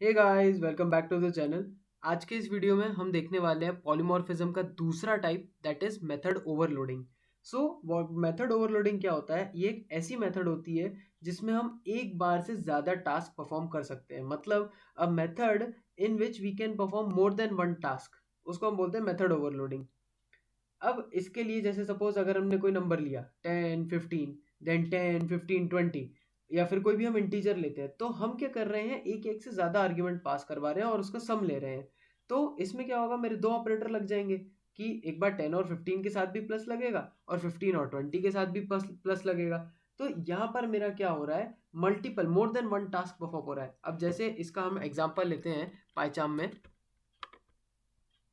Hey guys, welcome back to the channel. आज के इस वीडियो में हम देखने वाले हैं पॉलीमॉर्फिज्म का दूसरा type, that is method overloading. Method overloading क्या होता है? ये एक ऐसी मेथड होती है जिसमें हम एक बार से ज़्यादा टास्क परफॉर्म कर सकते हैं। मतलब a method in which we can perform more than one task, उसको हम बोलते हैं मेथड ओवरलोडिंग। अब इसके लिए जैसे सपोज अगर हमने कोई नंबर लिया 10 15, देन 10 15 20, या फिर कोई भी हम इंटीजर लेते हैं, तो हम क्या कर रहे हैं, एक एक से ज्यादा आर्ग्यूमेंट पास करवा रहे हैं और उसका सम ले रहे हैं। तो इसमें क्या होगा, मेरे दो ऑपरेटर लग जाएंगे कि एक बार 10 और 15 के साथ भी प्लस लगेगा और 15 और 20 के साथ भी प्लस प्लस लगेगा। तो यहाँ पर मेरा क्या हो रहा है, मल्टीपल मोर देन वन टास्क परफॉर्म हो रहा है। अब जैसे इसका हम एग्जांपल लेते हैं, पाइचार्म में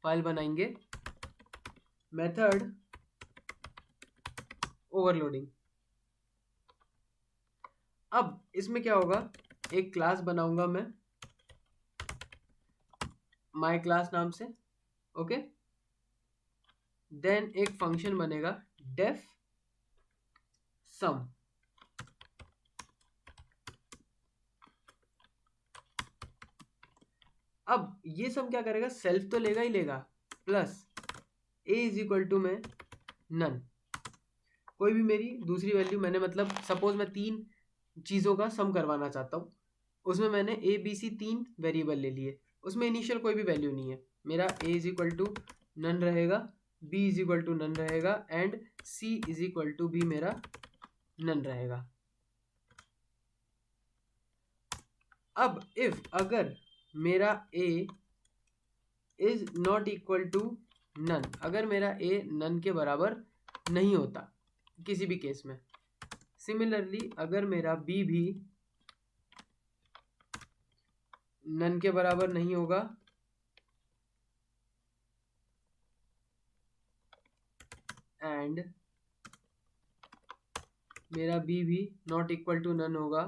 फाइल बनाएंगे मेथड ओवरलोडिंग। अब इसमें क्या होगा, एक क्लास बनाऊंगा मैं माय क्लास नाम से। ओके, देन एक फंक्शन बनेगा डेफ सम। अब ये सम क्या करेगा, सेल्फ तो लेगा ही लेगा, plus A is equal to में नन, कोई भी मेरी दूसरी वैल्यू। मैंने मतलब सपोज मैं तीन चीज़ों का सम करवाना चाहता हूँ, उसमें मैंने ए बी सी तीन वेरिएबल ले लिए, उसमें इनिशियल कोई भी वैल्यू नहीं है। मेरा A is equal to none रहेगा, B is equal to none रहेगा and C is equal to भी मेरा नन रहेगा। अब इफ अगर मेरा A is not equal to none, अगर मेरा ए नन के बराबर नहीं होता किसी भी केस में, सिमिलरली अगर मेरा बी भी नन के बराबर नहीं होगा एंड मेरा बी भी नॉट इक्वल टू नन होगा,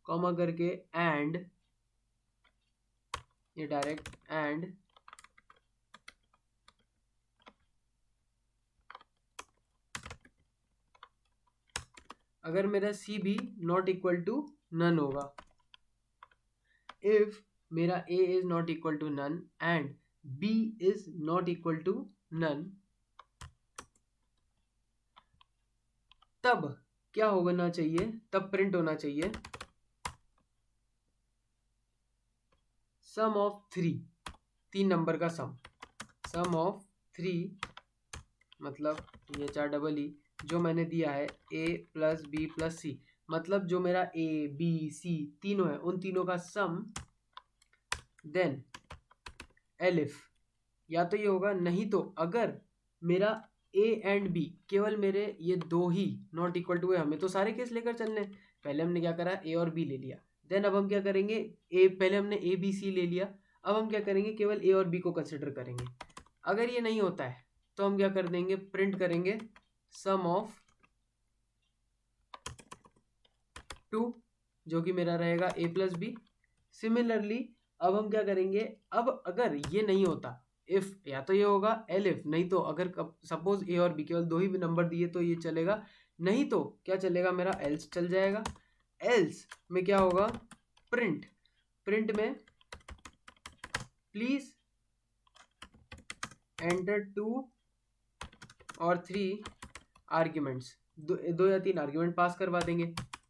कॉमा करके एंड, ये डायरेक्ट एंड अगर मेरा सी भी नॉट इक्वल टू नन होगा, इफ मेरा a is not equal to none and b is not equal to none, तब क्या होना चाहिए, तब प्रिंट होना चाहिए सम ऑफ थ्री, तीन नंबर का सम ऑफ थ्री, मतलब ये चार डबल ई जो मैंने दिया है a प्लस बी प्लस सी, मतलब जो मेरा a b c तीनों है उन तीनों का सम, देन एलिफ, या तो ये होगा, नहीं तो अगर मेरा ए एंड बी केवल मेरे ये दो ही नॉट इक्वल टू है, हमें तो सारे केस लेकर चलने हैं। पहले हमने क्या करा, ए और बी ले लिया, देन अब हम क्या करेंगे, ए पहले हमने ए बी सी ले लिया, अब हम क्या करेंगे, केवल ए और बी को कंसिडर करेंगे। अगर ये नहीं होता है तो हम क्या कर देंगे, प्रिंट करेंगे सम ऑफ टू, जो कि मेरा रहेगा ए प्लस बी। सिमिलरली अब हम क्या करेंगे, अब अगर ये नहीं होता, इफ या तो ये होगा एलिफ, नहीं तो अगर सपोज ए और बी केवल दो ही नंबर दिए तो ये चलेगा, नहीं तो क्या चलेगा, मेरा एल्स चल जाएगा। एल्स में क्या होगा, प्रिंट, प्रिंट में प्लीज एंटर टू और थ्री आर्ग्यूमेंट्स, दो या तीन आर्ग्यूमेंट पास करवा देंगे।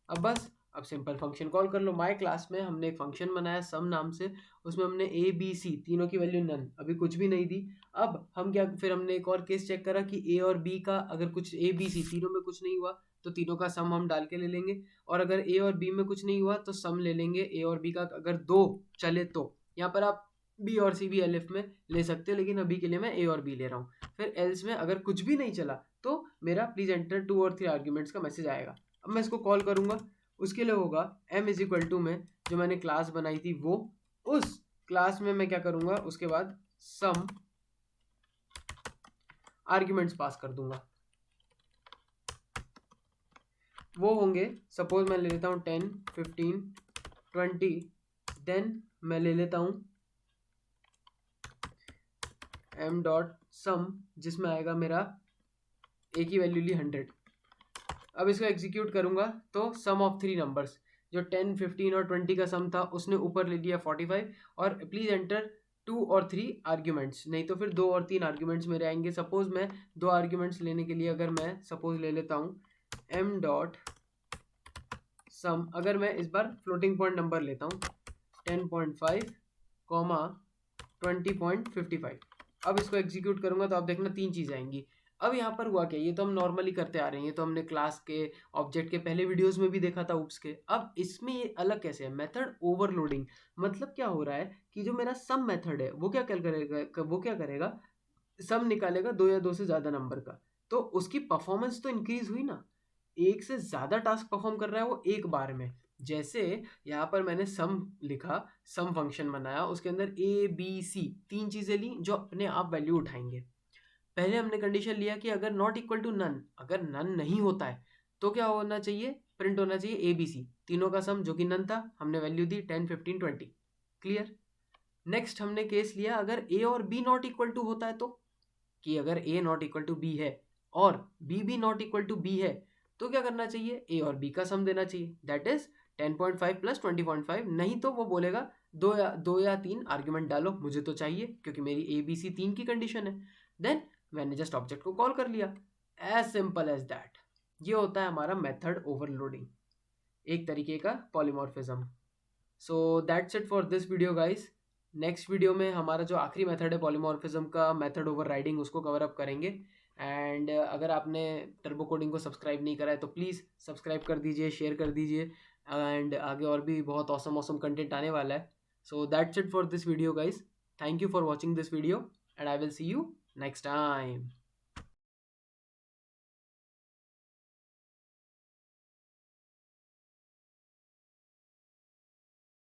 अब बस, अब सिंपल फंक्शन कॉल कर लो। माय क्लास में हमने एक फंक्शन बनाया सम नाम से, उसमें हमने ए बी सी तीनों की वैल्यू नन, अभी कुछ भी नहीं दी। अब हम क्या, फिर हमने एक और केस चेक करा कि ए और बी का अगर कुछ, ए बी सी तीनों में कुछ नहीं हुआ तो तीनों का सम हम डाल के ले लेंगे, और अगर ए और बी में कुछ नहीं हुआ तो सम ले लेंगे ए और बी का, अगर दो चले तो। यहाँ पर आप बी और सी भी एलिफ में ले सकते हो, लेकिन अभी के लिए मैं ए और बी ले रहा हूँ। फिर एल्स में अगर कुछ भी नहीं चला तो मेरा प्लीज एंटर टू और थ्री आर्ग्यूमेंट्स का मैसेज आएगा। अब मैं इसको कॉल करूंगा, उसके लिए होगा m इज इक्वल टू में जो मैंने क्लास बनाई थी वो, उस क्लास में मैं क्या करूंगा, उसके बाद सम आर्ग्यूमेंट्स पास कर दूंगा। वो होंगे, सपोज मैं ले लेता हूँ 10 15 20, देन मैं ले लेता हूँ m डॉट सम, जिसमें आएगा मेरा a की वैल्यू ली 100। अब इसको एग्जीक्यूट करूंगा तो सम ऑफ थ्री नंबर्स, जो 10, 15 और 20 का सम था उसने ऊपर ले लिया 45, और प्लीज एंटर 2 और 3 आर्ग्यूमेंट्स, नहीं तो फिर 2 और 3 आर्ग्यूमेंट्स मेरे आएंगे। सपोज मैं 2 आर्ग्यूमेंट्स लेने के लिए अगर मैं सपोज ले लेता हूँ m डॉट सम, अगर मैं इस बार फ्लोटिंग पॉइंट नंबर लेता हूँ 10.5 कॉमा 20.55, अब इसको एग्जीक्यूट करूंगा तो आप देखना 3 चीज़ें आएंगी। अब यहाँ पर हुआ क्या, ये तो हम नॉर्मली करते आ रहे हैं, ये तो हमने क्लास के ऑब्जेक्ट के पहले वीडियोस में भी देखा था ऊप्स के। अब इसमें ये अलग कैसे है, मेथड ओवरलोडिंग। मतलब क्या हो रहा है कि जो मेरा सम मेथड है वो क्या करेगा, सम निकालेगा 2 या 2 से ज़्यादा नंबर का, तो उसकी परफॉर्मेंस तो इंक्रीज हुई ना, एक से ज़्यादा टास्क परफॉर्म कर रहा है वो एक बार में। जैसे यहाँ पर मैंने सम लिखा, सम फंक्शन बनाया, उसके अंदर ए बी सी 3 चीज़ें ली जो अपने आप वैल्यू उठाएंगे। पहले हमने कंडीशन लिया कि अगर नॉट इक्वल टू नन, अगर नन नहीं होता है तो क्या होना चाहिए, प्रिंट होना चाहिए ए बी सी, तीनों का सम जो कि नन था, हमने वैल्यू दी 10, 15, 20। क्लियर। नेक्स्ट हमने केस लिया अगर ए और बी नॉट इक्वल टू होता है, तो कि अगर ए नॉट इक्वल टू बी है और बी भी नॉट इक्वल टू बी है, तो क्या करना चाहिए, ए और बी का सम देना चाहिए, दैट इज 10.5 प्लस 20.5। नहीं तो वो बोलेगा 2 या 3 आर्ग्यूमेंट डालो, मुझे तो चाहिए क्योंकि मेरी ए बी सी 3 की कंडीशन है। देन मैंने जस्ट ऑब्जेक्ट को कॉल कर लिया, एज सिंपल एज दैट। ये होता है हमारा मेथड ओवरलोडिंग, एक तरीके का polymorphism. So that's it for this video guys. Next video में हमारा जो आखिरी मेथड है पॉलीमॉर्फिज्म का, मेथड ओवर राइडिंग, उसको कवर अप करेंगे। एंड अगर आपने टर्बो कोडिंग को सब्सक्राइब नहीं करा है तो प्लीज़ सब्सक्राइब कर दीजिए, शेयर कर दीजिए, एंड आगे और भी बहुत ऑसम ऑसम कंटेंट आने वाला है। So that's it for this video guys. Thank you for watching this video and I will see you next time.